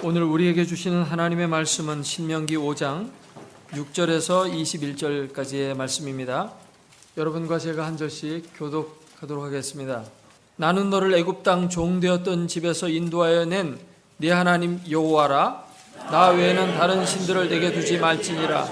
오늘 우리에게 주시는 하나님의 말씀은 신명기 5장 6절에서 21절까지의 말씀입니다. 여러분과 제가 한 절씩 교독하도록 하겠습니다. 나는 너를 애굽 땅 종되었던 집에서 인도하여 낸 네 하나님 여호와라. 나 외에는 다른 신들을 내게 두지 말지니라.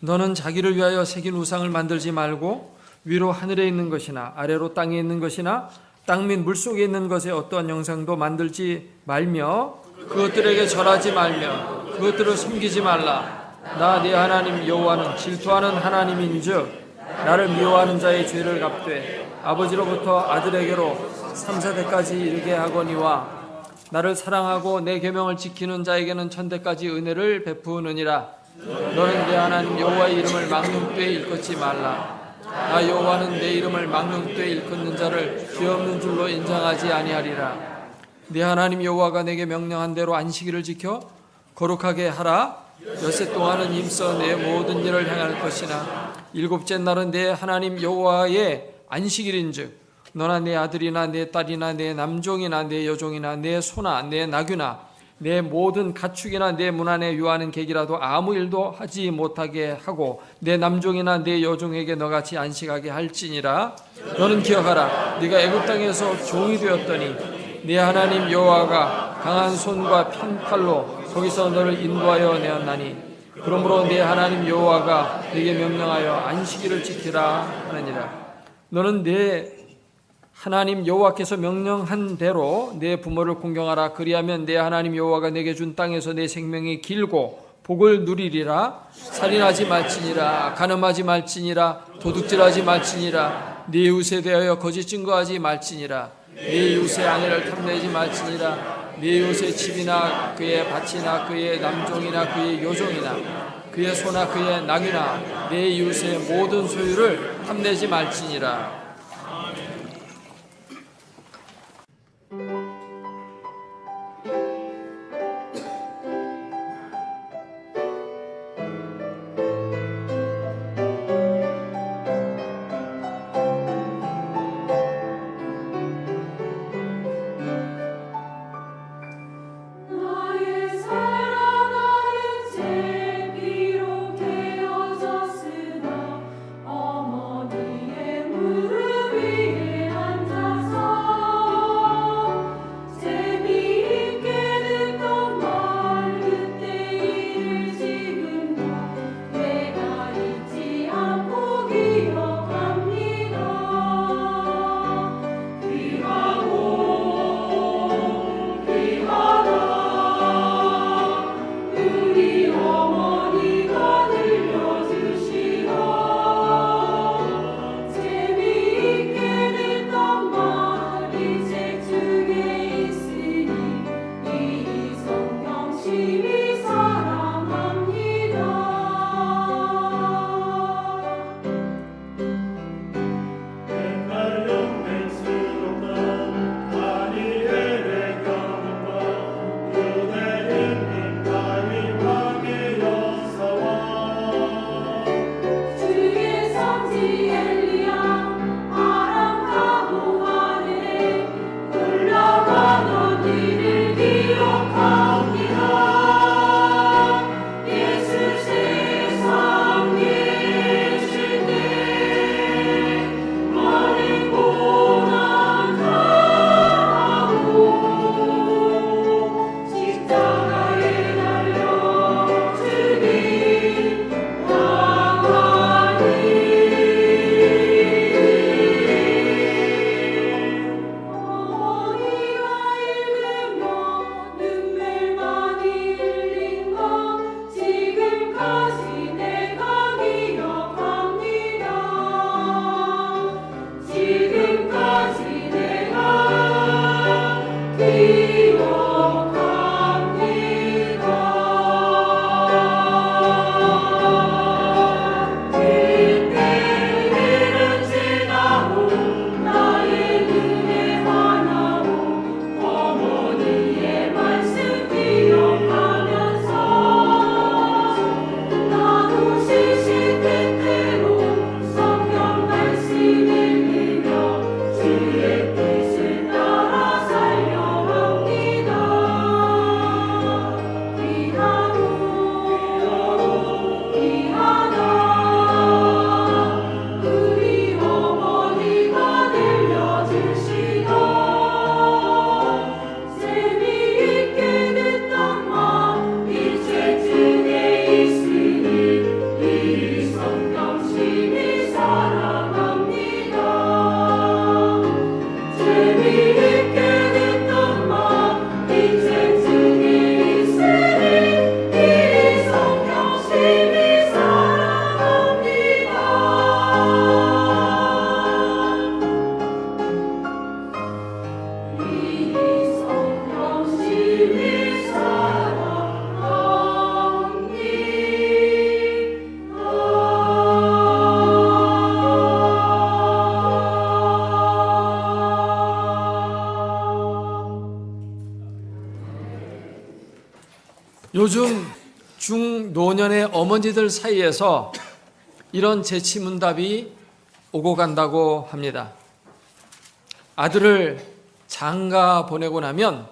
너는 자기를 위하여 새긴 우상을 만들지 말고 위로 하늘에 있는 것이나 아래로 땅에 있는 것이나 땅 및 물속에 있는 것에 어떠한 형상도 만들지 말며 그것들에게 절하지 말며 그것들을 섬기지 말라. 나 네 하나님 여호와는 질투하는 하나님인즉 나를 미워하는 자의 죄를 갚되 아버지로부터 아들에게로 3, 4대까지 이르게 하거니와 나를 사랑하고 내 계명을 지키는 자에게는 천대까지 은혜를 베푸느니라. 너는 내 하나님 여호와의 이름을 망령되이 일컫지 말라. 나 여호와는 내 이름을 망령되이 일컫는 자를 죄 없는 줄로 인정하지 아니하리라. 네 하나님 여호와가 내게 명령한 대로 안식일을 지켜 거룩하게 하라. 엿새 동안은 힘써 내 모든 일을 행할 것이나 일곱째 날은 내 하나님 여호와의 안식일인즉 너나 내 아들이나 내 딸이나 내 남종이나 내 여종이나 내 소나 내 나귀나 내 모든 가축이나 내 문 안에 유하는 객이라도 아무 일도 하지 못하게 하고 내 남종이나 내 여종에게 너같이 안식하게 할지니라. 너는 기억하라. 네가 애굽 땅에서 종이 되었더니 네 하나님 여호와가 강한 손과 편 팔로 거기서 너를 인도하여 내었나니 그러므로 네 하나님 여호와가 네게 명령하여 안식일을 지키라 하느니라. 너는 네 하나님 여호와께서 명령한 대로 내 부모를 공경하라. 그리하면 내 하나님 여호와가 내게 준 땅에서 내 생명이 길고 복을 누리리라. 살인하지 말지니라. 간음하지 말지니라. 도둑질하지 말지니라. 네 이웃에 대하여 거짓 증거하지 말지니라. 네 이웃의 아내를 탐내지 말지니라. 네 이웃의 집이나 그의 밭이나 그의 남종이나 그의 여종이나 그의 소나 그의 나귀나 네 이웃의 모든 소유를 탐내지 말지니라. 어머니의 물을 요즘 중노년의 어머니들 사이에서 이런 재치문답이 오고 간다고 합니다. 아들을 장가 보내고 나면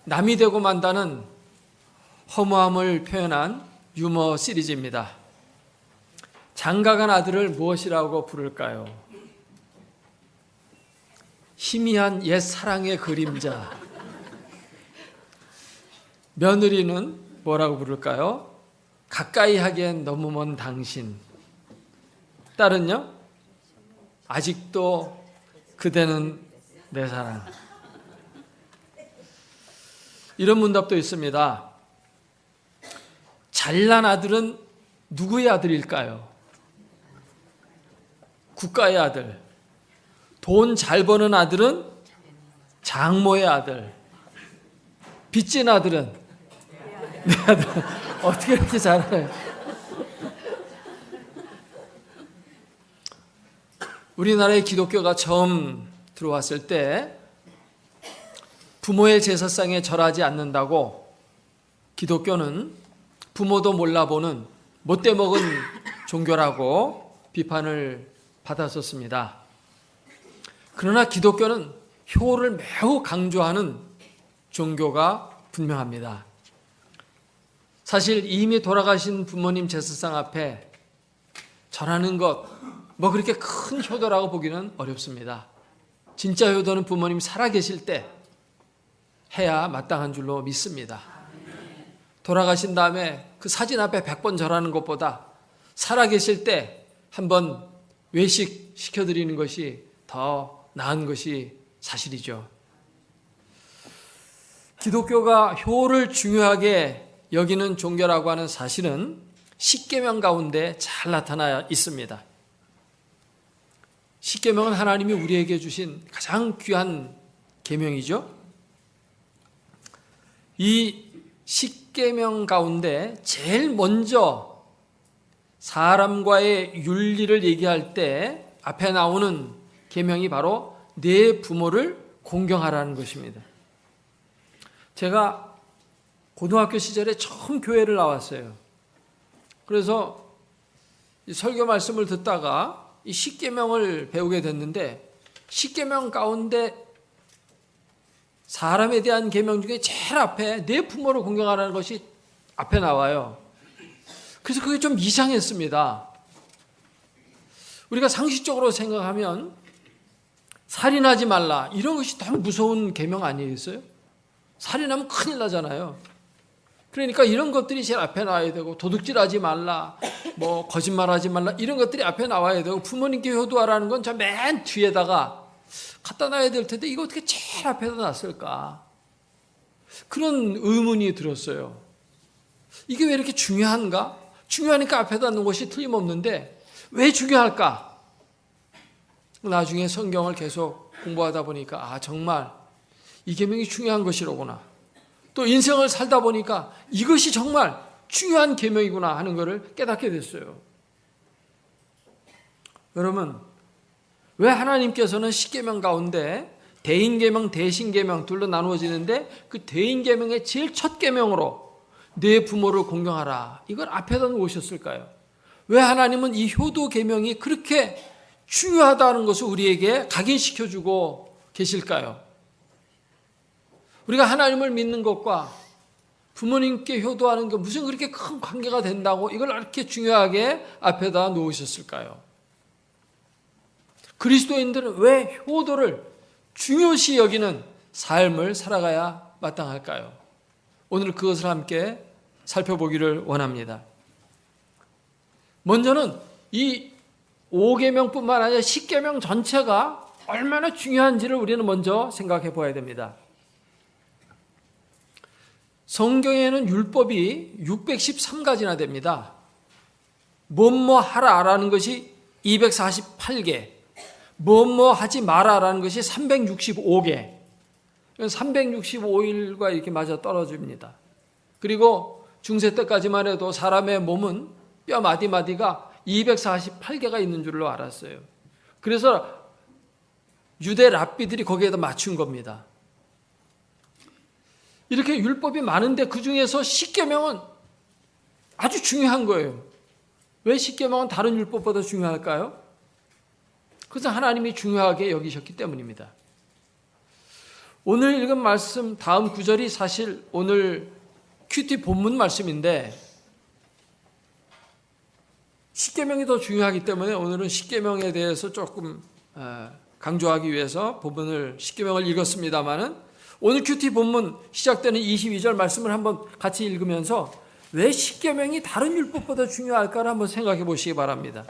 남이 되고 만다는 허무함을 표현한 유머 시리즈입니다. 장가간 아들을 무엇이라고 부를까요? 희미한 옛 사랑의 그림자. 며느리는 뭐라고 부를까요? 가까이 하기엔 너무 먼 당신. 딸은요? 아직도 그대는 내 사랑. 이런 문답도 있습니다. 잘난 아들은 누구의 아들일까요? 국가의 아들. 돈 잘 버는 아들은 장모의 아들. 빚진 아들은 내 아들. 어떻게 이렇게 잘해요? 우리나라에 기독교가 처음 들어왔을 때 부모의 제사상에 절하지 않는다고 기독교는 부모도 몰라보는 못돼먹은 종교라고 비판을 받았었습니다. 그러나 기독교는 효를 매우 강조하는 종교가 분명합니다. 사실 이미 돌아가신 부모님 제사상 앞에 절하는 것, 뭐 그렇게 큰 효도라고 보기는 어렵습니다. 진짜 효도는 부모님 살아계실 때 해야 마땅한 줄로 믿습니다. 돌아가신 다음에 그 사진 앞에 100번 절하는 것보다 살아계실 때 한번 외식 시켜드리는 것이 더 나은 것이 사실이죠. 기독교가 효를 중요하게 여기는 종교라고 하는 사실은 십계명 가운데 잘 나타나 있습니다. 십계명은 하나님이 우리에게 주신 가장 귀한 계명이죠. 이 십계명 가운데 제일 먼저 사람과의 윤리를 얘기할 때 앞에 나오는 계명이 바로 내 부모를 공경하라는 것입니다. 제가 고등학교 시절에 처음 교회를 나왔어요. 그래서 이 설교 말씀을 듣다가 이 십계명을 배우게 됐는데 십계명 가운데 사람에 대한 계명 중에 제일 앞에 내 부모를 공경하라는 것이 앞에 나와요. 그래서 그게 좀 이상했습니다. 우리가 상식적으로 생각하면 살인하지 말라 이런 것이 너무 무서운 계명 아니겠어요? 살인하면 큰일 나잖아요. 그러니까 이런 것들이 제일 앞에 나와야 되고 도둑질하지 말라, 뭐 거짓말하지 말라 이런 것들이 앞에 나와야 되고 부모님께 효도하라는 건 저 맨 뒤에다가 갖다 놔야 될 텐데 이거 어떻게 제일 앞에다 놨을까? 그런 의문이 들었어요. 이게 왜 이렇게 중요한가? 중요하니까 앞에다 놓은 것이 틀림없는데 왜 중요할까? 나중에 성경을 계속 공부하다 보니까 정말 이 계명이 중요한 것이로구나. 또 인생을 살다 보니까 이것이 정말 중요한 계명이구나 하는 것을 깨닫게 됐어요. 여러분, 왜 하나님께서는 십계명 가운데 대인계명, 대신계명 둘로 나누어지는데 그 대인계명의 제일 첫 계명으로 내 부모를 공경하라 이걸 앞에다 놓으셨을까요? 왜 하나님은 이 효도 계명이 그렇게 중요하다는 것을 우리에게 각인시켜주고 계실까요? 우리가 하나님을 믿는 것과 부모님께 효도하는 게 무슨 그렇게 큰 관계가 된다고 이걸 이렇게 중요하게 앞에다 놓으셨을까요? 그리스도인들은 왜 효도를 중요시 여기는 삶을 살아가야 마땅할까요? 오늘 그것을 함께 살펴보기를 원합니다. 먼저는 이 5계명뿐만 아니라 10계명 전체가 얼마나 중요한지를 우리는 먼저 생각해 봐야 됩니다. 성경에는 율법이 613가지나 됩니다. 뭐뭐 하라라는 것이 248개, 뭐뭐 하지 마라라는 것이 365개, 365일과 이렇게 맞아 떨어집니다. 그리고 중세 때까지만 해도 사람의 몸은 뼈 마디마디가 248개가 있는 줄로 알았어요. 그래서 유대 랍비들이 거기에다 맞춘 겁니다. 이렇게 율법이 많은데 그중에서 십계명은 아주 중요한 거예요. 왜 십계명은 다른 율법보다 중요할까요? 그래서 하나님이 중요하게 여기셨기 때문입니다. 오늘 읽은 말씀 다음 구절이 사실 오늘 큐티 본문 말씀인데 십계명이 더 중요하기 때문에 오늘은 십계명에 대해서 조금 강조하기 위해서 본문을 십계명을 읽었습니다마는 오늘 큐티 본문 시작되는 22절 말씀을 한번 같이 읽으면서 왜 십계명이 다른 율법보다 중요할까를 한번 생각해 보시기 바랍니다.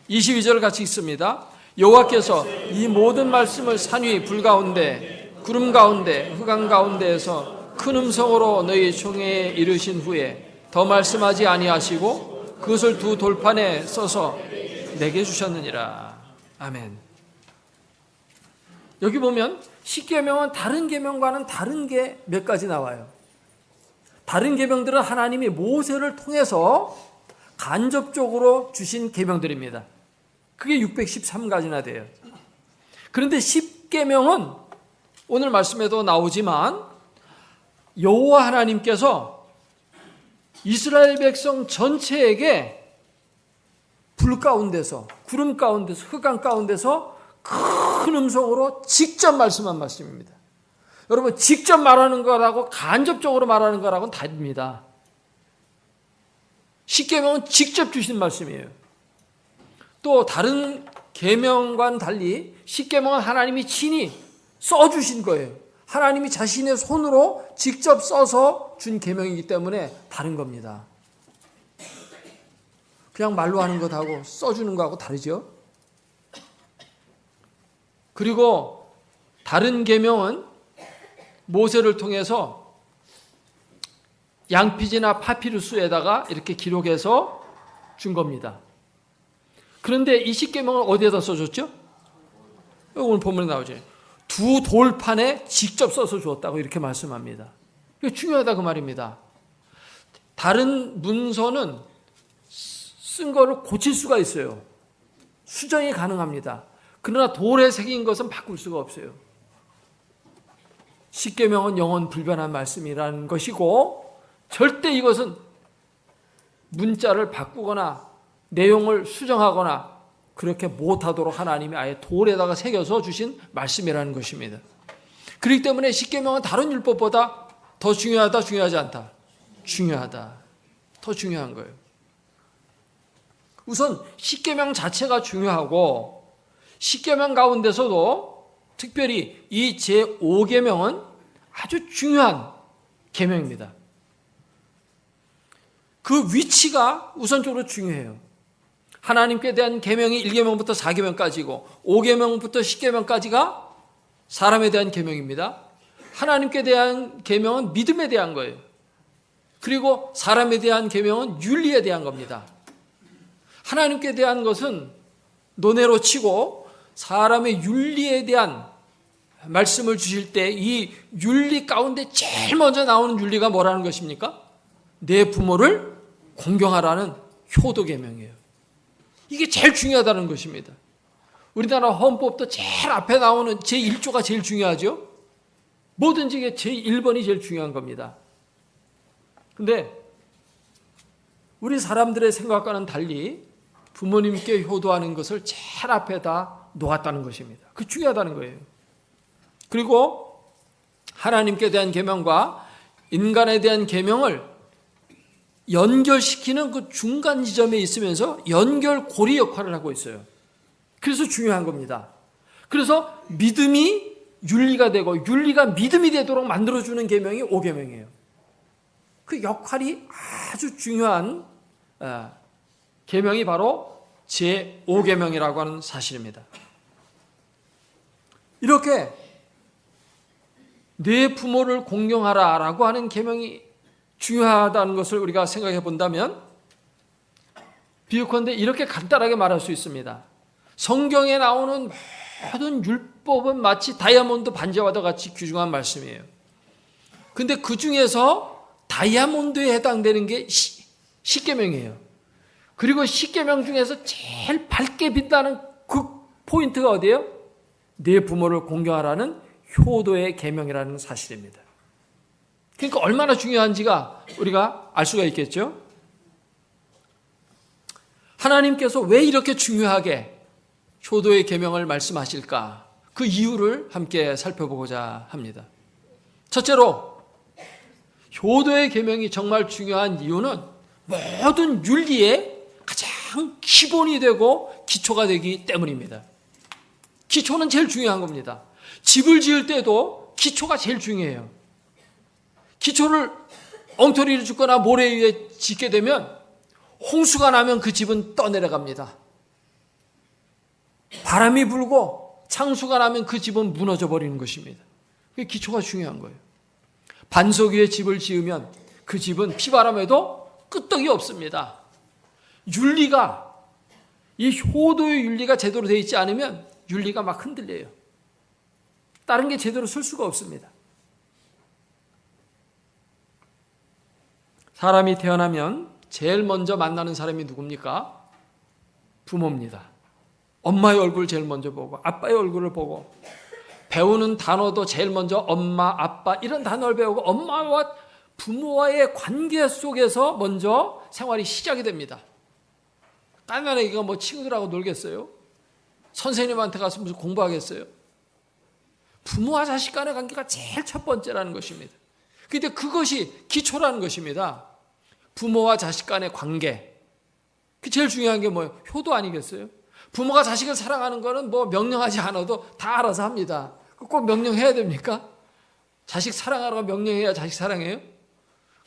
22절 같이 읽습니다. 여호와께서 이 모든 말씀을 산 위 불 가운데 구름 가운데 흑암 가운데에서 큰 음성으로 너희 총회에 이르신 후에 더 말씀하지 아니하시고 그것을 두 돌판에 써서 내게 주셨느니라. 아멘. 여기 보면 십계명은 다른 계명과는 다른 게 몇 가지 나와요. 다른 계명들은 하나님이 모세를 통해서 간접적으로 주신 계명들입니다. 그게 613가지나 돼요. 그런데 십계명은 오늘 말씀에도 나오지만 여호와 하나님께서 이스라엘 백성 전체에게 불 가운데서 구름 가운데서 흑암 가운데서 큰 음성으로 직접 말씀한 말씀입니다. 여러분 직접 말하는 거라고 간접적으로 말하는 거라고는 다릅니다. 십계명은 직접 주신 말씀이에요. 또 다른 계명과는 달리 십계명은 하나님이 친히 써주신 거예요. 하나님이 자신의 손으로 직접 써서 준 계명이기 때문에 다른 겁니다. 그냥 말로 하는 것하고 써주는 거하고 다르죠. 그리고 다른 계명은 모세를 통해서 양피지나 파피루스에다가 이렇게 기록해서 준 겁니다. 그런데 이 십계명을 어디에다 써줬죠? 오늘 본문에 나오죠. 두 돌판에 직접 써서 주었다고 이렇게 말씀합니다. 이게 중요하다 그 말입니다. 다른 문서는 쓴 거를 고칠 수가 있어요. 수정이 가능합니다. 그러나 돌에 새긴 것은 바꿀 수가 없어요. 십계명은 영원 불변한 말씀이라는 것이고 절대 이것은 문자를 바꾸거나 내용을 수정하거나 그렇게 못하도록 하나님이 아예 돌에다가 새겨서 주신 말씀이라는 것입니다. 그렇기 때문에 십계명은 다른 율법보다 더 중요하다, 중요하지 않다? 중요하다. 더 중요한 거예요. 우선 십계명 자체가 중요하고 십계명 가운데서도 특별히 이 제5계명은 아주 중요한 계명입니다. 그 위치가 우선적으로 중요해요. 하나님께 대한 계명이 1계명부터 4계명까지고 5계명부터 10계명까지가 사람에 대한 계명입니다. 하나님께 대한 계명은 믿음에 대한 거예요. 그리고 사람에 대한 계명은 윤리에 대한 겁니다. 하나님께 대한 것은 논외로 치고 사람의 윤리에 대한 말씀을 주실 때 이 윤리 가운데 제일 먼저 나오는 윤리가 뭐라는 것입니까? 내 부모를 공경하라는 효도 계명이에요. 이게 제일 중요하다는 것입니다. 우리나라 헌법도 제일 앞에 나오는 제1조가 제일 중요하죠. 뭐든지 이게 제1번이 제일 중요한 겁니다. 근데 우리 사람들의 생각과는 달리 부모님께 효도하는 것을 제일 앞에다 놓았다는 것입니다. 그 중요하다는 거예요. 그리고 하나님께 대한 계명과 인간에 대한 계명을 연결시키는 그 중간 지점에 있으면서 연결고리 역할을 하고 있어요. 그래서 중요한 겁니다. 그래서 믿음이 윤리가 되고 윤리가 믿음이 되도록 만들어주는 계명이 5계명이에요. 그 역할이 아주 중요한 계명이 바로 제5계명이라고 하는 사실입니다. 이렇게 내 부모를 공경하라라고 하는 계명이 중요하다는 것을 우리가 생각해 본다면 비유컨대 이렇게 간단하게 말할 수 있습니다. 성경에 나오는 모든 율법은 마치 다이아몬드 반지와도 같이 귀중한 말씀이에요. 근데 그 중에서 다이아몬드에 해당되는 게 십계명이에요. 그리고 십계명 중에서 제일 밝게 빛나는 그 포인트가 어디예요? 내 부모를 공경하라는 효도의 계명이라는 사실입니다. 그러니까 얼마나 중요한지가 우리가 알 수가 있겠죠. 하나님께서 왜 이렇게 중요하게 효도의 계명을 말씀하실까? 그 이유를 함께 살펴보고자 합니다. 첫째로 효도의 계명이 정말 중요한 이유는 모든 윤리의 가장 기본이 되고 기초가 되기 때문입니다. 기초는 제일 중요한 겁니다. 집을 지을 때도 기초가 제일 중요해요. 기초를 엉터리를 짓거나 모래 위에 짓게 되면 홍수가 나면 그 집은 떠내려갑니다. 바람이 불고 창수가 나면 그 집은 무너져 버리는 것입니다. 그게 기초가 중요한 거예요. 반석 위에 집을 지으면 그 집은 비바람에도 끄떡이 없습니다. 윤리가, 이 효도의 윤리가 제대로 되어 있지 않으면 윤리가 막 흔들려요. 다른 게 제대로 쓸 수가 없습니다. 사람이 태어나면 제일 먼저 만나는 사람이 누굽니까? 부모입니다. 엄마의 얼굴을 제일 먼저 보고 아빠의 얼굴을 보고, 배우는 단어도 제일 먼저 엄마, 아빠 이런 단어를 배우고 엄마와 부모와의 관계 속에서 먼저 생활이 시작이 됩니다. 까만 애기가 뭐 친구들하고 놀겠어요? 선생님한테 가서 무슨 공부하겠어요? 부모와 자식 간의 관계가 제일 첫 번째라는 것입니다. 그런데 그것이 기초라는 것입니다. 부모와 자식 간의 관계. 그 제일 중요한 게 뭐예요? 효도 아니겠어요? 부모가 자식을 사랑하는 거는 뭐 명령하지 않아도 다 알아서 합니다. 꼭 명령해야 됩니까? 자식 사랑하라고 명령해야 자식 사랑해요?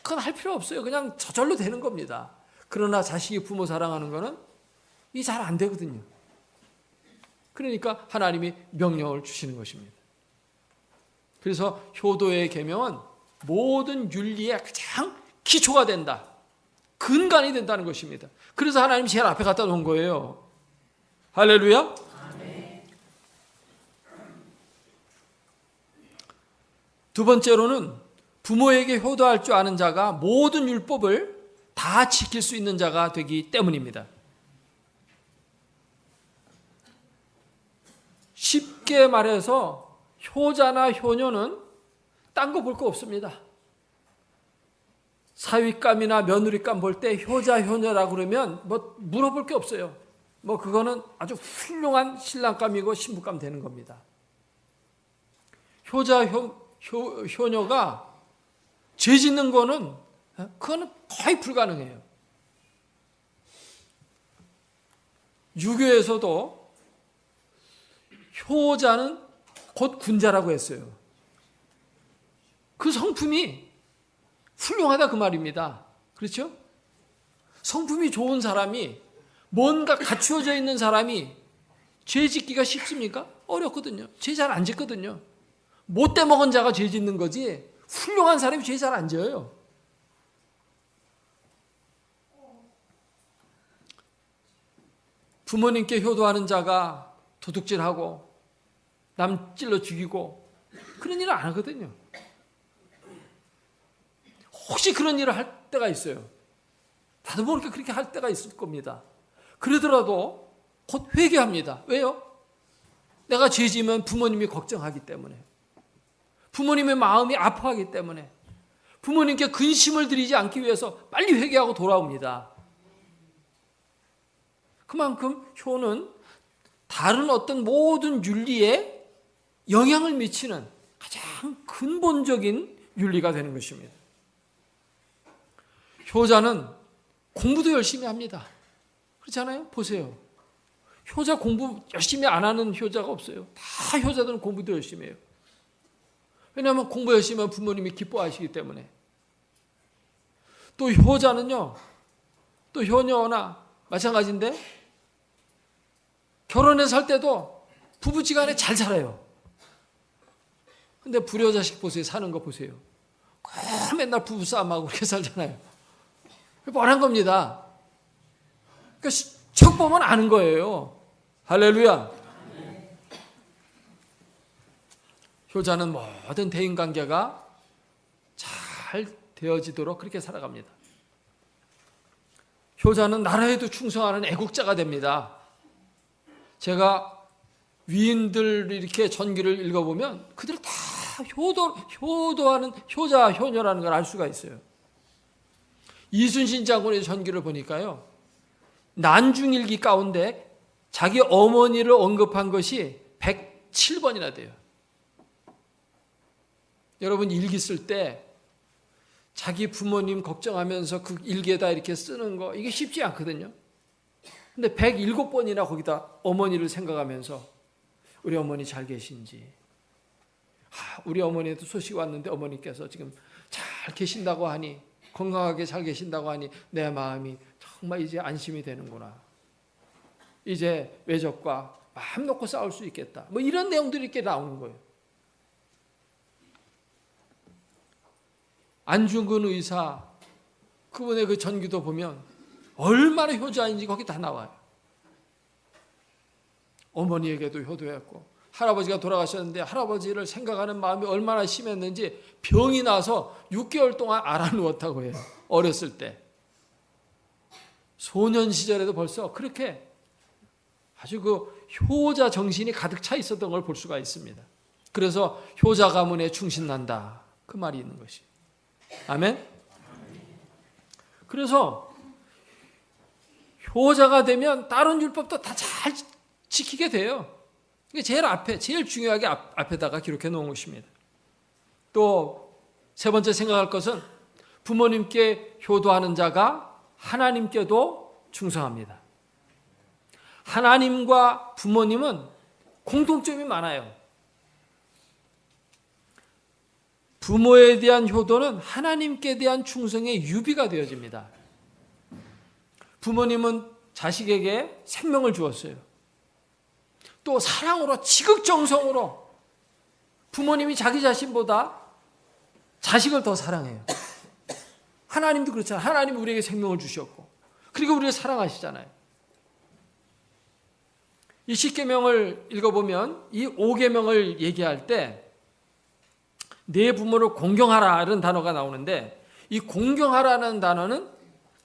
그건 할 필요 없어요. 그냥 저절로 되는 겁니다. 그러나 자식이 부모 사랑하는 거는 이게 잘 안 되거든요. 그러니까 하나님이 명령을 주시는 것입니다. 그래서 효도의 계명은 모든 윤리의 가장 기초가 된다. 근간이 된다는 것입니다. 그래서 하나님이 제일 앞에 갖다 놓은 거예요. 할렐루야. 두 번째로는 부모에게 효도할 줄 아는 자가 모든 율법을 다 지킬 수 있는 자가 되기 때문입니다. 쉽게 말해서 효자나 효녀는 딴 거 볼 거 없습니다. 사위감이나 며느리감 볼 때 효자, 효녀라고 그러면 뭐 물어볼 게 없어요. 뭐 그거는 아주 훌륭한 신랑감이고 신부감 되는 겁니다. 효자, 효녀가 죄 짓는 거는 그거는 거의 불가능해요. 유교에서도 효자는 곧 군자라고 했어요. 그 성품이 훌륭하다 그 말입니다. 그렇죠? 성품이 좋은 사람이, 뭔가 갖추어져 있는 사람이 죄 짓기가 쉽습니까? 어렵거든요. 죄 잘 안 짓거든요. 못돼 먹은 자가 죄 짓는 거지 훌륭한 사람이 죄 잘 안 지어요. 부모님께 효도하는 자가 도둑질하고 남 찔러 죽이고 그런 일을 안 하거든요. 혹시 그런 일을 할 때가 있어요. 나도 모르게 그렇게 할 때가 있을 겁니다. 그러더라도 곧 회개합니다. 왜요? 내가 죄 지으면 부모님이 걱정하기 때문에, 부모님의 마음이 아파하기 때문에, 부모님께 근심을 드리지 않기 위해서 빨리 회개하고 돌아옵니다. 그만큼 효는 다른 어떤 모든 윤리에 영향을 미치는 가장 근본적인 윤리가 되는 것입니다. 효자는 공부도 열심히 합니다. 그렇잖아요? 보세요. 효자 공부 열심히 안 하는 효자가 없어요. 다 효자들은 공부도 열심히 해요. 왜냐하면 공부 열심히 하면 부모님이 기뻐하시기 때문에. 또 효자는요, 또 효녀나 마찬가지인데, 결혼해서 살 때도 부부지간에 잘 살아요. 근데 불효자식 보세요. 사는 거 보세요. 맨날 부부싸움하고 그렇게 살잖아요. 뻔한 겁니다. 그러니까 척 보면 아는 거예요. 할렐루야. 효자는 모든 대인관계가 잘 되어지도록 그렇게 살아갑니다. 효자는 나라에도 충성하는 애국자가 됩니다. 제가 위인들 이렇게 전기를 읽어보면 그들 다 효도하는 효자, 효녀라는 걸 알 수가 있어요. 이순신 장군의 전기를 보니까요, 난중일기 가운데 자기 어머니를 언급한 것이 107번이나 돼요. 여러분 일기 쓸 때 자기 부모님 걱정하면서 그 일기에다 이렇게 쓰는 거 이게 쉽지 않거든요. 근데 107번이나 거기다 어머니를 생각하면서 우리 어머니 잘 계신지, 우리 어머니도 소식이 왔는데 어머니께서 지금 잘 계신다고 하니, 건강하게 잘 계신다고 하니 내 마음이 정말 이제 안심이 되는구나. 이제 외적과 마음 놓고 싸울 수 있겠다. 뭐 이런 내용들이 이렇게 나오는 거예요. 안중근 의사 그분의 그 전기도 보면 얼마나 효자인지 거기 다 나와요. 어머니에게도 효도했고, 할아버지가 돌아가셨는데 할아버지를 생각하는 마음이 얼마나 심했는지 병이 나서 6개월 동안 알아누웠다고 해요. 어렸을 때. 소년 시절에도 벌써 그렇게 아주 그 효자 정신이 가득 차 있었던 걸 볼 수가 있습니다. 그래서 효자 가문에 충신난다, 그 말이 있는 것이. 아멘. 그래서 효자가 되면 다른 율법도 다 잘 지키게 돼요. 이게 제일 앞에, 제일 중요하게 앞에다가 기록해 놓은 것입니다. 또 세 번째 생각할 것은 부모님께 효도하는 자가 하나님께도 충성합니다. 하나님과 부모님은 공통점이 많아요. 부모에 대한 효도는 하나님께 대한 충성의 유비가 되어집니다. 부모님은 자식에게 생명을 주었어요. 또 사랑으로, 지극정성으로 부모님이 자기 자신보다 자식을 더 사랑해요. 하나님도 그렇잖아요. 하나님이 우리에게 생명을 주셨고, 그리고 우리를 사랑하시잖아요. 이 10계명을 읽어보면 이 5계명을 얘기할 때 내 부모를 공경하라 이런 단어가 나오는데, 이 공경하라는 단어는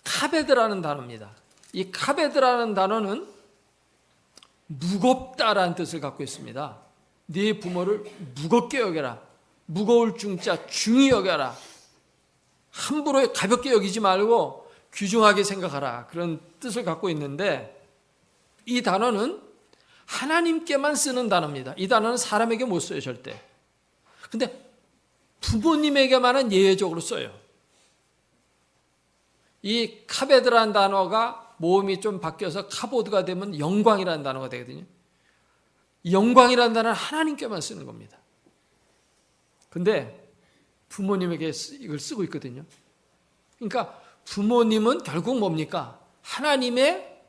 카베드라는 단어입니다. 이 카베드라는 단어는 무겁다라는 뜻을 갖고 있습니다. 네 부모를 무겁게 여겨라. 무거울 중자 중히 여겨라. 함부로 가볍게 여기지 말고 귀중하게 생각하라. 그런 뜻을 갖고 있는데, 이 단어는 하나님께만 쓰는 단어입니다. 이 단어는 사람에게 못 써요, 절대. 근데 부모님에게만은 예외적으로 써요. 이 카베드라는 단어가 모음이 좀 바뀌어서 카보드가 되면 영광이라는 단어가 되거든요. 영광이라는 단어는 하나님께만 쓰는 겁니다. 근데 부모님에게 이걸 쓰고 있거든요. 그러니까 부모님은 결국 뭡니까? 하나님의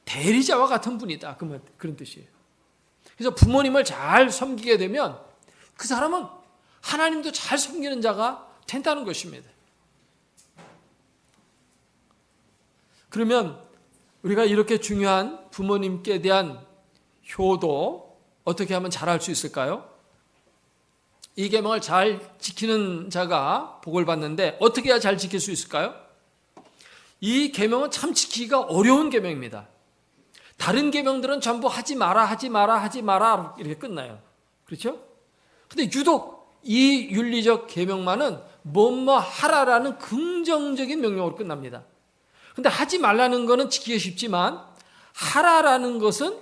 대리자와 같은 분이다. 그런 뜻이에요. 그래서 부모님을 잘 섬기게 되면 그 사람은 하나님도 잘 섬기는 자가 된다는 것입니다. 그러면 우리가 이렇게 중요한 부모님께 대한 효도 어떻게 하면 잘할 수 있을까요? 이 계명을 잘 지키는 자가 복을 받는데 어떻게 해야 잘 지킬 수 있을까요? 이 계명은 참 지키기가 어려운 계명입니다. 다른 계명들은 전부 하지 마라, 하지 마라, 하지 마라 이렇게 끝나요. 그렇죠? 근데 유독 이 윤리적 계명만은 뭐뭐 하라라는 긍정적인 명령으로 끝납니다. 근데 하지 말라는 거는 지키기 쉽지만 하라라는 것은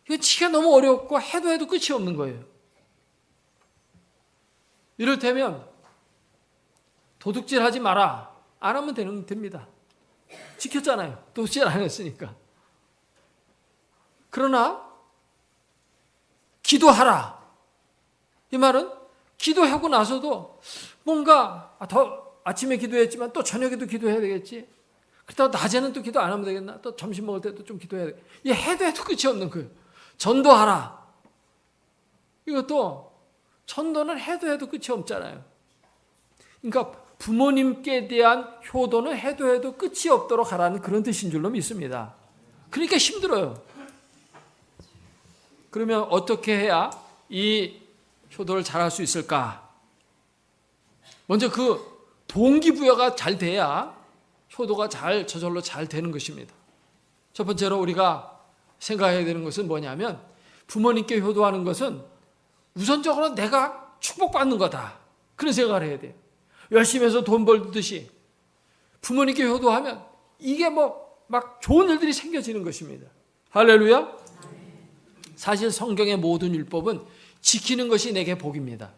이거 지키기가 너무 어렵고 해도 끝이 없는 거예요. 이를테면 도둑질 하지 마라. 안 하면 됩니다. 지켰잖아요. 도둑질 안 했으니까. 그러나 기도하라. 이 말은 기도하고 나서도 뭔가 더 아침에 기도했지만 또 저녁에도 기도해야 되겠지. 그렇다고 낮에는 또 기도 안 하면 되겠나? 또 점심 먹을 때도 좀 기도해야 되겠나? 이 해도 끝이 없는 거예요. 전도하라. 이것도 전도는 해도 끝이 없잖아요. 그러니까 부모님께 대한 효도는 해도 끝이 없도록 하라는 그런 뜻인 줄로 믿습니다. 그러니까 힘들어요. 그러면 어떻게 해야 이 효도를 잘할 수 있을까? 먼저 그 동기부여가 잘 돼야 효도가 저절로 잘 되는 것입니다. 첫 번째로 우리가 생각해야 되는 것은 뭐냐면 부모님께 효도하는 것은 우선적으로 내가 축복받는 거다. 그런 생각을 해야 돼요. 열심히 해서 돈 벌듯이 부모님께 효도하면 이게 막 좋은 일들이 생겨지는 것입니다. 할렐루야. 사실 성경의 모든 율법은 지키는 것이 내게 복입니다.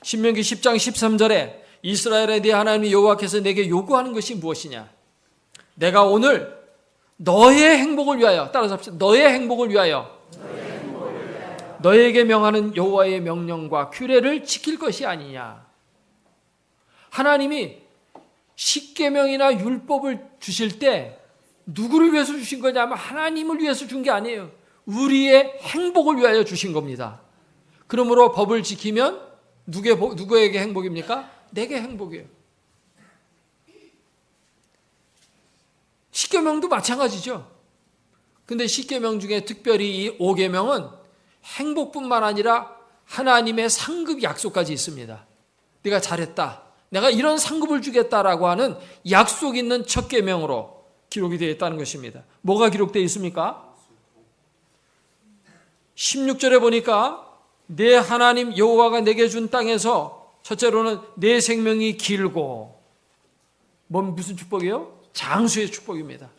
신명기 10장 13절에 이스라엘에 대해 하나님 여호와께서 내게 요구하는 것이 무엇이냐? 내가 오늘 너의 행복을 위하여, 따라서 합시다. 너의 행복을 위하여 너에게 명하는 여호와의 명령과 규례를 지킬 것이 아니냐. 하나님이 십계명이나 율법을 주실 때 누구를 위해서 주신 거냐면 하나님을 위해서 준 게 아니에요. 우리의 행복을 위하여 주신 겁니다. 그러므로 법을 지키면 누구에게 행복입니까? 내게 행복이에요. 십계명도 마찬가지죠. 근데 십계명 중에 특별히 이 5계명은 행복뿐만 아니라 하나님의 상급 약속까지 있습니다. 네가 잘했다, 내가 이런 상급을 주겠다라고 하는 약속 있는 첫 계명으로 기록이 되어 있다는 것입니다. 뭐가 기록되어 있습니까? 16절에 보니까 내 하나님 여호와가 내게 준 땅에서 첫째로는 내 생명이 길고, 무슨 축복이에요? 장수의 축복입니다.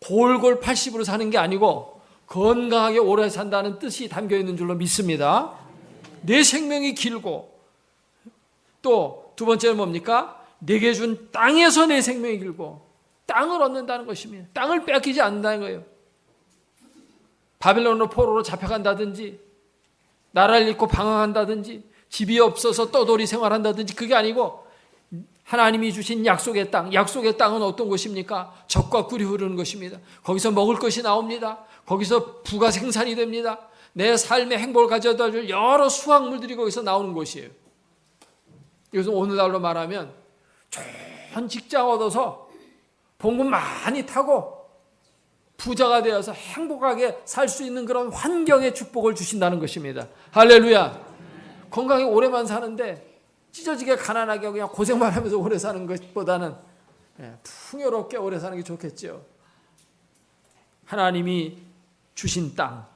골골 80으로 사는 게 아니고 건강하게 오래 산다는 뜻이 담겨 있는 줄로 믿습니다. 내 생명이 길고, 또 두 번째는 뭡니까? 내게 준 땅에서 내 생명이 길고, 땅을 얻는다는 것입니다. 땅을 뺏기지 않는다는 거예요. 바빌론으로 포로로 잡혀간다든지, 나라를 잃고 방황한다든지, 집이 없어서 떠돌이 생활한다든지, 그게 아니고 하나님이 주신 약속의 땅, 약속의 땅은 어떤 곳입니까? 젖과 꿀이 흐르는 것입니다. 거기서 먹을 것이 나옵니다. 거기서 부가 생산이 됩니다. 내 삶의 행복을 가져다 줄 여러 수확물들이 거기서 나오는 곳이에요. 이것은 오늘날로 말하면 좋은 직장 얻어서 봉급 많이 타고 부자가 되어서 행복하게 살 수 있는 그런 환경의 축복을 주신다는 것입니다. 할렐루야. 건강히 오래만 사는데 찢어지게 가난하게 그냥 고생만 하면서 오래 사는 것보다는 풍요롭게 오래 사는 게 좋겠죠. 하나님이 주신 땅,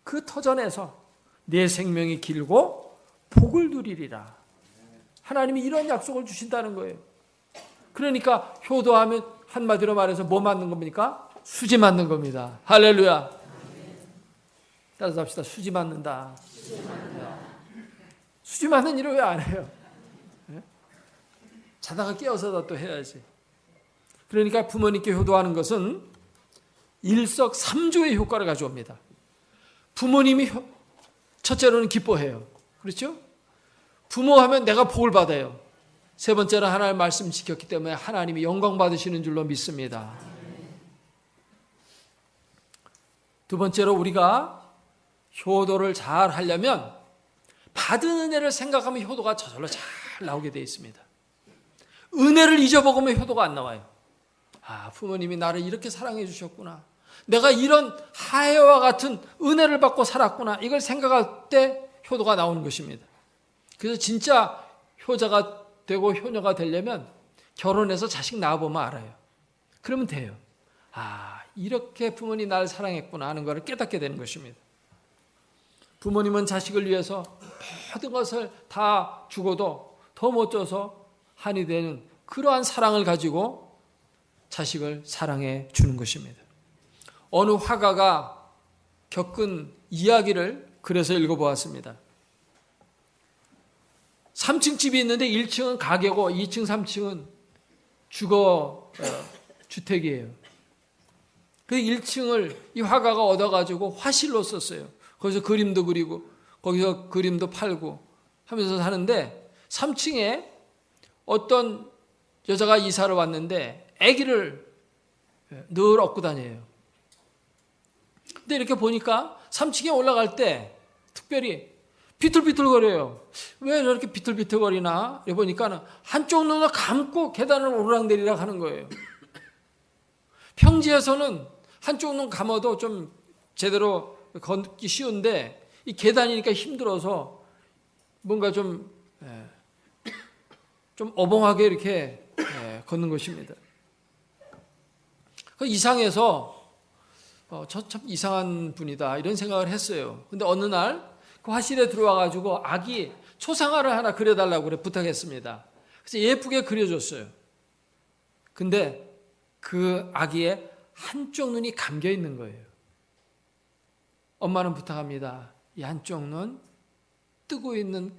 그 터전에서 내 생명이 길고 복을 누리리라. 하나님이 이런 약속을 주신다는 거예요. 그러니까 효도하면 한마디로 말해서 뭐 맞는 겁니까? 수지 맞는 겁니다. 할렐루야. 따라서 합시다. 수지 맞는다. 수지 맞는 일을 왜 안 해요? 자다가 깨어서다 또 해야지. 그러니까 부모님께 효도하는 것은 일석삼조의 효과를 가져옵니다. 부모님이 첫째로는 기뻐해요. 그렇죠? 부모하면 내가 복을 받아요. 세 번째로 하나님의 말씀 지켰기 때문에 하나님이 영광 받으시는 줄로 믿습니다. 두 번째로 우리가 효도를 잘 하려면 받은 은혜를 생각하면 효도가 저절로 잘 나오게 되어 있습니다. 은혜를 잊어먹으면 효도가 안 나와요. 아, 부모님이 나를 이렇게 사랑해 주셨구나. 내가 이런 하해와 같은 은혜를 받고 살았구나. 이걸 생각할 때 효도가 나오는 것입니다. 그래서 진짜 효자가 되고 효녀가 되려면 결혼해서 자식 낳아보면 알아요. 그러면 돼요. 아, 이렇게 부모님이 나를 사랑했구나 하는 것을 깨닫게 되는 것입니다. 부모님은 자식을 위해서 모든 것을 다 주고도 더 못 줘서 한이 되는 그러한 사랑을 가지고 자식을 사랑해 주는 것입니다. 어느 화가가 겪은 이야기를 그래서 읽어보았습니다. 3층 집이 있는데 1층은 가게고 2층, 3층은 주거 주택이에요. 그 1층을 이 화가가 얻어가지고 화실로 썼어요. 거기서 그림도 그리고 거기서 그림도 팔고 하면서 사는데 3층에 어떤 여자가 이사를 왔는데 아기를 늘 업고 다녀요. 근데 이렇게 보니까 3층에 올라갈 때 특별히 비틀비틀거려요. 왜 저렇게 비틀비틀거리나? 보니까 한쪽 눈을 감고 계단을 오르락내리락 하는 거예요. 평지에서는 한쪽 눈 감아도 좀 제대로 걷기 쉬운데 이 계단이니까 힘들어서 뭔가 좀 어벙하게 이렇게 걷는 것입니다. 이상해서 저 참 이상한 분이다 이런 생각을 했어요. 근데 어느 날 그 화실에 들어와 가지고 아기 초상화를 하나 그려달라고 그래 부탁했습니다. 그래서 예쁘게 그려줬어요. 근데 그 아기의 한쪽 눈이 감겨 있는 거예요. 엄마는 부탁합니다. 이 한쪽 눈 뜨고 있는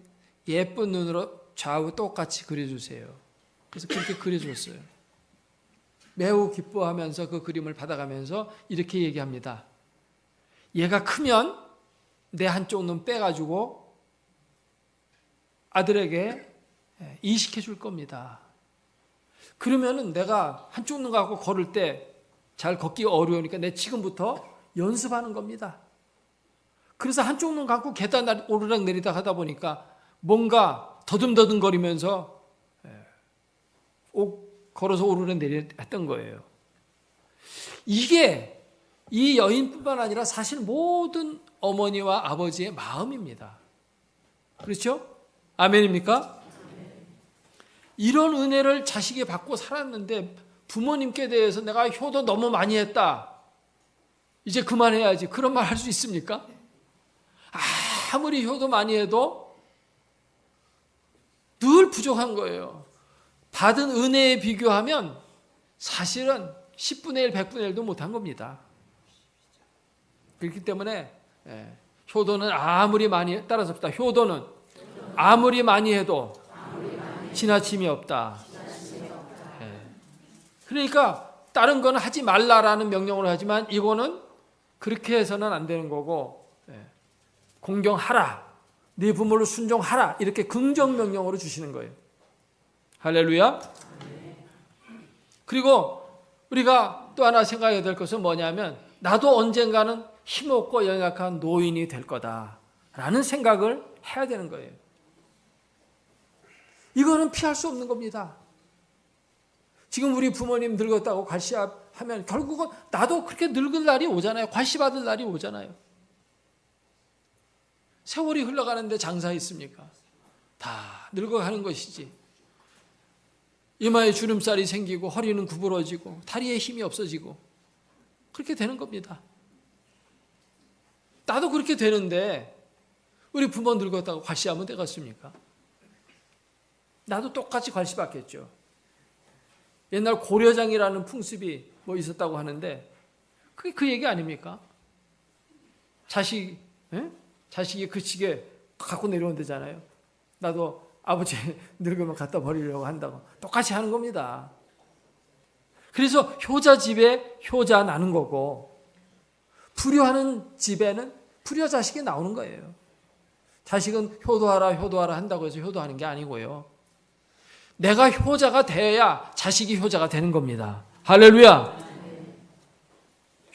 예쁜 눈으로 좌우 똑같이 그려주세요. 그래서 그렇게 그려줬어요. 매우 기뻐하면서 그 그림을 받아가면서 이렇게 얘기합니다. 얘가 크면 내 한쪽 눈 빼가지고 아들에게 이식해 줄 겁니다. 그러면은 내가 한쪽 눈 갖고 걸을 때 잘 걷기 어려우니까 내 지금부터 연습하는 겁니다. 그래서 한쪽 눈 갖고 계단 오르락 내리락 하다 보니까 뭔가 더듬더듬 거리면서 걸어서 오르락 내리락 했던 거예요. 이게 이 여인뿐만 아니라 사실 모든 어머니와 아버지의 마음입니다. 그렇죠? 아멘입니까? 이런 은혜를 자식이 받고 살았는데 부모님께 대해서 내가 효도 너무 많이 했다. 이제 그만해야지. 그런 말 할 수 있습니까? 아무리 효도 많이 해도 늘 부족한 거예요. 받은 은혜에 비교하면 사실은 10분의 1, 100분의 1도 못한 겁니다. 그렇기 때문에 효도는 아무리 많이 따라서 효도는 아무리 많이 해도 지나침이 없다. 그러니까 다른 거는 하지 말라라는 명령을 하지만 이거는 그렇게 해서는 안 되는 거고 공경하라. 네 부모를 순종하라. 이렇게 긍정 명령으로 주시는 거예요. 할렐루야. 그리고 우리가 또 하나 생각해야 될 것은 뭐냐면 나도 언젠가는 힘없고 연약한 노인이 될 거다라는 생각을 해야 되는 거예요. 이거는 피할 수 없는 겁니다. 지금 우리 부모님 늙었다고 괄시하면 결국은 나도 그렇게 늙을 날이 오잖아요. 괄시받을 날이 오잖아요. 세월이 흘러가는데 장사 있습니까? 다 늙어가는 것이지. 이마에 주름살이 생기고 허리는 구부러지고 다리에 힘이 없어지고 그렇게 되는 겁니다. 나도 그렇게 되는데 우리 부모 늙었다고 괄시하면 되겠습니까? 나도 똑같이 괄시받겠죠. 옛날 고려장이라는 풍습이 뭐 있었다고 하는데 그게 그 얘기 아닙니까? 자식이 그 시계 갖고 내려온다잖아요. 나도 아버지 늙으면 갖다 버리려고 한다고 똑같이 하는 겁니다. 그래서 효자 집에 효자 나는 거고 불효하는 집에는 불효 자식이 나오는 거예요. 자식은 효도하라 한다고 해서 효도하는 게 아니고요. 내가 효자가 돼야 자식이 효자가 되는 겁니다. 할렐루야.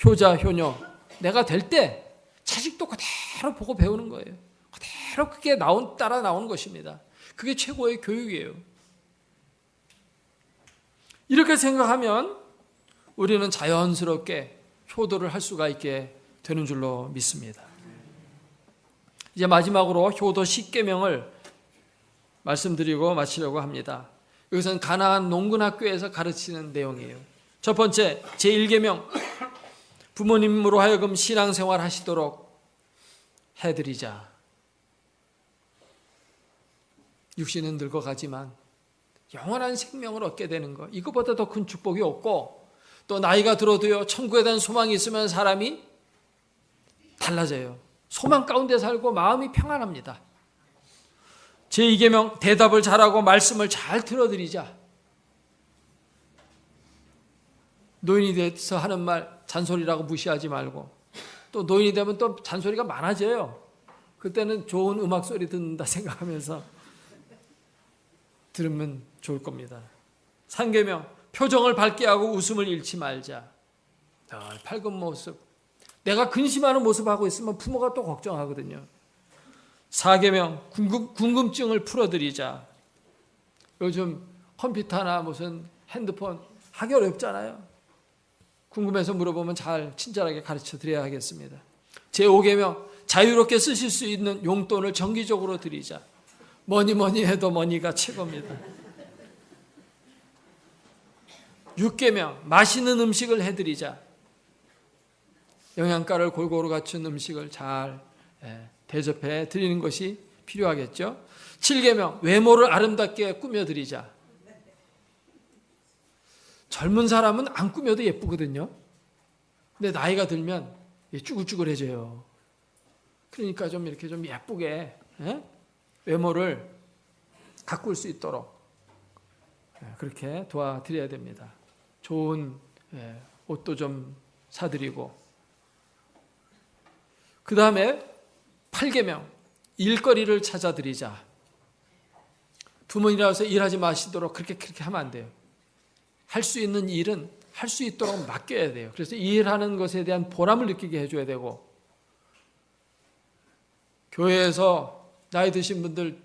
효자, 효녀. 내가 될 때 자식도 그대로 보고 배우는 거예요. 그대로 그게 따라 나오는 것입니다. 그게 최고의 교육이에요. 이렇게 생각하면 우리는 자연스럽게 효도를 할 수가 있게 되는 줄로 믿습니다. 이제 마지막으로 효도 10계명을 말씀드리고 마치려고 합니다. 이것은 가나안 농군학교에서 가르치는 내용이에요. 첫 번째, 제1계명, 부모님으로 하여금 신앙생활 하시도록 해드리자. 육신은 늙어가지만 영원한 생명을 얻게 되는 것, 이것보다 더 큰 축복이 없고 또 나이가 들어도요 천국에 대한 소망이 있으면 사람이 달라져요. 소망 가운데 살고 마음이 평안합니다. 제2계명, 대답을 잘하고 말씀을 잘 들어드리자. 노인이 돼서 하는 말 잔소리라고 무시하지 말고 또 노인이 되면 또 잔소리가 많아져요. 그때는 좋은 음악 소리 듣는다 생각하면서 들으면 좋을 겁니다. 3계명, 표정을 밝게 하고 웃음을 잃지 말자. 밝은 모습. 내가 근심하는 모습하고 있으면 부모가 또 걱정하거든요. 4계명, 궁금증을 풀어드리자. 요즘 컴퓨터나 무슨 핸드폰 하기 어렵잖아요. 궁금해서 물어보면 잘 친절하게 가르쳐 드려야 하겠습니다. 제5계명, 자유롭게 쓰실 수 있는 용돈을 정기적으로 드리자. 뭐니 해도 머니가 최고입니다. 6계명, 맛있는 음식을 해드리자. 영양가를 골고루 갖춘 음식을 잘 대접해 드리는 것이 필요하겠죠. 7계명, 외모를 아름답게 꾸며드리자. 젊은 사람은 안 꾸며도 예쁘거든요. 근데 나이가 들면 쭈글쭈글해져요. 그러니까 좀 이렇게 좀 예쁘게 외모를 가꿀 수 있도록 그렇게 도와드려야 됩니다. 좋은 옷도 좀 사드리고. 그 다음에 8계명, 일거리를 찾아드리자. 부모님이라서 일하지 마시도록 그렇게 하면 안 돼요. 할 수 있는 일은 할 수 있도록 맡겨야 돼요. 그래서 일하는 것에 대한 보람을 느끼게 해줘야 되고, 교회에서 나이 드신 분들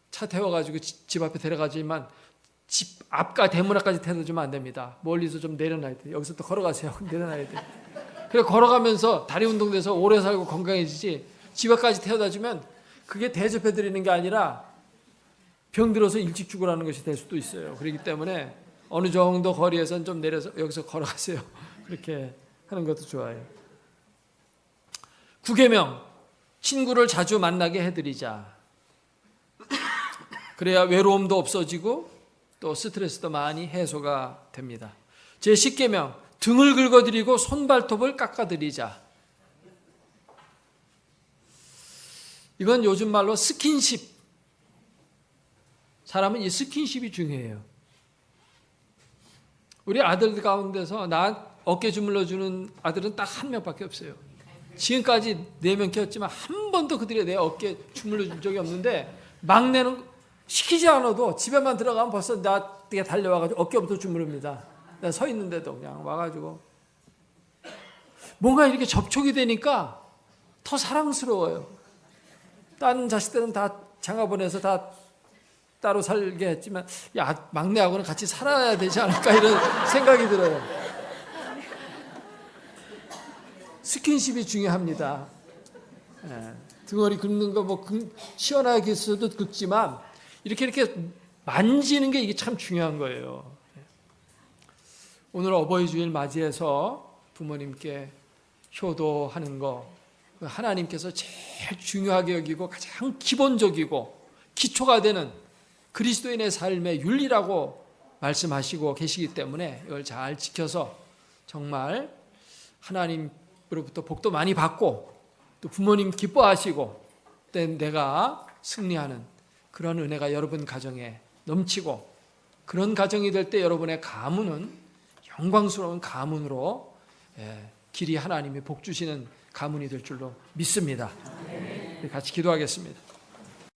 차 태워가지고 집 앞에 데려가지만 집 앞과 대문 앞까지 태워다 주면 안 됩니다. 멀리서 좀 내려놔야 돼요. 여기서 또 걸어가세요. 내려놔야 돼요. 그래 걸어가면서 다리 운동돼서 오래 살고 건강해지지, 집 앞까지 태워다 주면 그게 대접해 드리는 게 아니라 병 들어서 일찍 죽으라는 것이 될 수도 있어요. 그렇기 때문에 어느 정도 거리에서는 좀 내려서 여기서 걸어가세요. 그렇게 하는 것도 좋아요. 9계명, 친구를 자주 만나게 해드리자. 그래야 외로움도 없어지고 또 스트레스도 많이 해소가 됩니다. 제 10계명, 등을 긁어드리고 손발톱을 깎아드리자. 이건 요즘 말로 스킨십. 사람은 이 스킨십이 중요해요. 우리 아들들 가운데서 나 어깨 주물러주는 아들은 딱 한 명밖에 없어요. 지금까지 4명 키웠지만 한 번도 그들이 내 어깨 주물러준 적이 없는데, 막내는 시키지 않아도 집에만 들어가면 벌써 나한테 달려와가지고 어깨부터 주무릅니다. 내가 서 있는데도 그냥 와가지고. 뭔가 이렇게 접촉이 되니까 더 사랑스러워요. 다른 자식들은 다 장가 보내서 다 따로 살게 했지만, 야, 막내하고는 같이 살아야 되지 않을까 이런 생각이 들어요. 스킨십이 중요합니다. 등허리 긁는 거 뭐 시원하게 있어도 긁지만 이렇게 만지는 게 이게 참 중요한 거예요. 오늘 어버이 주일 맞이해서 부모님께 효도하는 거, 하나님께서 제일 중요하게 여기고 가장 기본적이고 기초가 되는 그리스도인의 삶의 윤리라고 말씀하시고 계시기 때문에 이걸 잘 지켜서 정말 하나님으로부터 복도 많이 받고 또 부모님 기뻐하시고 내가 승리하는 그런 은혜가 여러분 가정에 넘치고, 그런 가정이 될 때 여러분의 가문은 영광스러운 가문으로 길이 하나님이 복 주시는 가문이 될 줄로 믿습니다. 같이 기도하겠습니다.